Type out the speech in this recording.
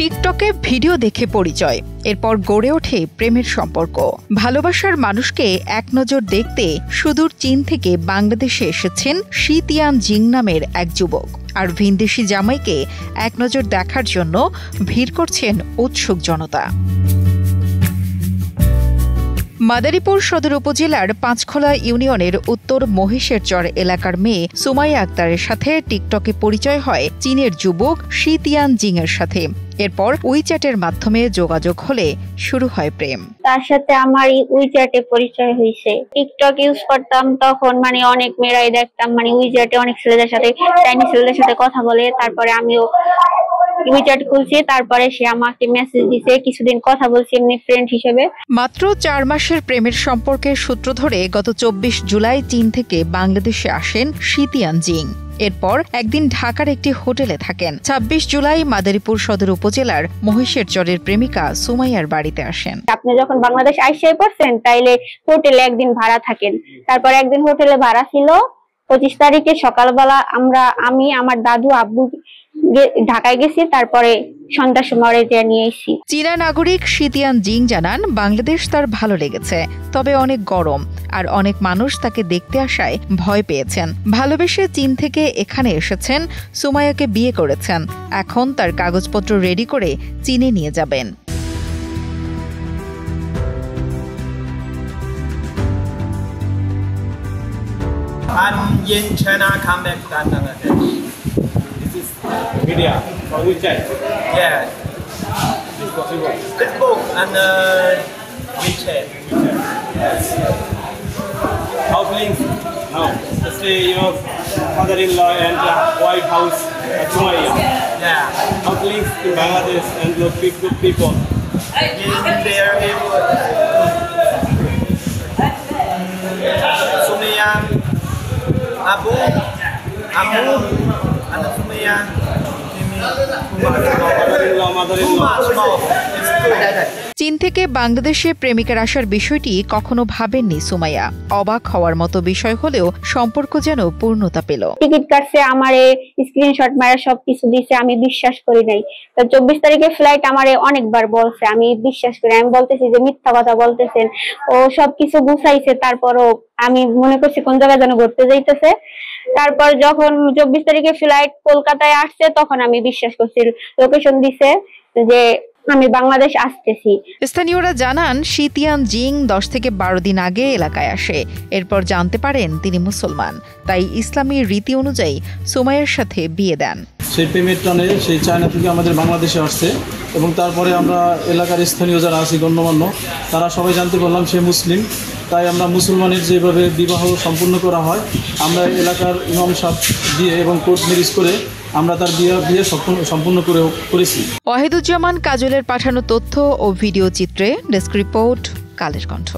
টিকটকে ভিডিও দেখে পরিচয়, এরপর গড়ে ওঠে প্রেমের সম্পর্ক। ভালোবাসার মানুষকে এক নজর দেখতে সুদূর চীন থেকে বাংলাদেশে এসেছেন শি তিয়ান জিং নামের এক যুবক। আর ভিনদেশি জামাইকে এক নজর দেখার জন্য ভিড় করছেন উৎসুক জনতা। মাদারীপুর সদর উপজেলার পাঁচখোলা ইউনিয়নের উত্তর মহিষেরচর এলাকার মেয়ে সুমাইয়া আক্তারের সাথে টিকটকে পরিচয় হয় চীনের যুবক শি তিয়ান জিং এর সাথে। এরপর উইচ্যাটের মাধ্যমে যোগাযোগ হলে শুরু হয় প্রেম। তার সাথে আমার উইচ্যাটে পরিচয় হয়েছে। টিকটক ইউজ করতাম তখন অনেক মেয়েরাই দেখতাম উইচ্যাটে অনেক ছেলেদের সাথে চাইনিজ ছেলেদের সাথে কথা বলে। তারপরে আমিও উইচ্যাট খুলছি, তারপরে সে আমাকে মেসেজ দিছে, কিছুদিন কথা বলছি এমনি ফ্রেন্ড হিসেবে। মাত্র ৪ মাসের প্রেমের সম্পর্কের সূত্র ধরে গত ২৪ জুলাই চীন থেকে বাংলাদেশে আসেন শি তিয়ান জিং। এরপর একদিন ঢাকার একটি হোটেলে থাকেন। ২৬ জুলাই মাদারীপুর সদর উপজেলার মহিষেরচরের প্রেমিকা সুমাইয়ার বাড়িতে আসেন। আপনি যখন বাংলাদেশ আইসাই পড়ছেন তাইলে হোটেলে একদিন ভাড়া থাকেন। তারপর একদিন হোটেলে ভাড়া ছিল। ২৫ তারিখে সকালবেলা আমি আমার দাদু আব্বু ঢাকায় গেছি, তারপরে সন্ধ্যার সময় নিয়ে এসেছি। চীনা নাগরিক শি তিয়ান জিং জানান, বাংলাদেশ তার ভালো লেগেছে, তবে অনেক গরম আর অনেক মানুষ তাকে দেখতে আসায় ভয় পেয়েছেন। ভালোবেসে চীন থেকে এখানে এসেছেন, সুমাইয়াকে বিয়ে করেছেন, এখন তার কাগজপত্র রেডি করে চীনে নিয়ে যাবেন। Media or WeChat? Yeah. Facebook and WeChat. Yes. How feelings now? Let's say your father-in-law and White House at Sumaya. Yeah. How feelings in Bangladesh and look good people? In there, Sumaya, Abu, and Sumaya. চীন থেকে বাংলাদেশে প্রেমিকার আসার বিষয়টি কখনো ভাবেননি সুমাইয়া। অবাক হওয়ার মতো বিষয় হলেও সম্পর্ক যেন পূর্ণতা পেল। টিকিট কাটছে, আমারে স্ক্রিনশট মারা সবকিছু দিছে, আমি বিশ্বাস করি নাই। তো ২৪ তারিখে ফ্লাইট আমারে অনেকবার বলছে, আমি বিশ্বাস করি। আমি বলতেছি যে মিথ্যা কথা বলতেছেন। ও সবকিছু গুছাইছে, তারপরও আমি মনে করছি কোন জায়গায় যেন ঘুরতে যাইতেছে। তারপর যখন ২৪ তারিখে ফ্লাইট কলকাতায় আসছে তখন আমি বিশ্বাস করছি। লোকেশন দিছে যে আমি বাংলাদেশ আসতেছি। স্থানীয়রা জানান, শি তিয়ান জিং ১০ থেকে ১২ দিন আগে এলাকায় আসে। এরপর জানতে পারেন তিনি মুসলমান, তাই ইসলামী রীতি অনুযায়ী সুমাইয়ার সাথে বিয়ে দেন। সেই প্রেমের টানে সেই চায়না থেকে আমাদের বাংলাদেশে আসছে এবং তারপরে আমরা এলাকার স্থানীয় যারা আছি গণ্যমান্য তারা সবাই জানতে পারলাম সে মুসলিম। তাই আমরা মুসলমানের যেভাবে বিবাহ সম্পূর্ণ করা হয় আমরা এলাকার ইমাম সাহেব দিয়ে এবং কোর্ট ম্যারেজ করে আমরা তার বিয়ে সম্পূর্ণ করেছি। ওয়াহিদুজ্জামান কাজলের পাঠানো তথ্য ও ভিডিও চিত্রে ডেস্ক রিপোর্ট, কালের কণ্ঠ।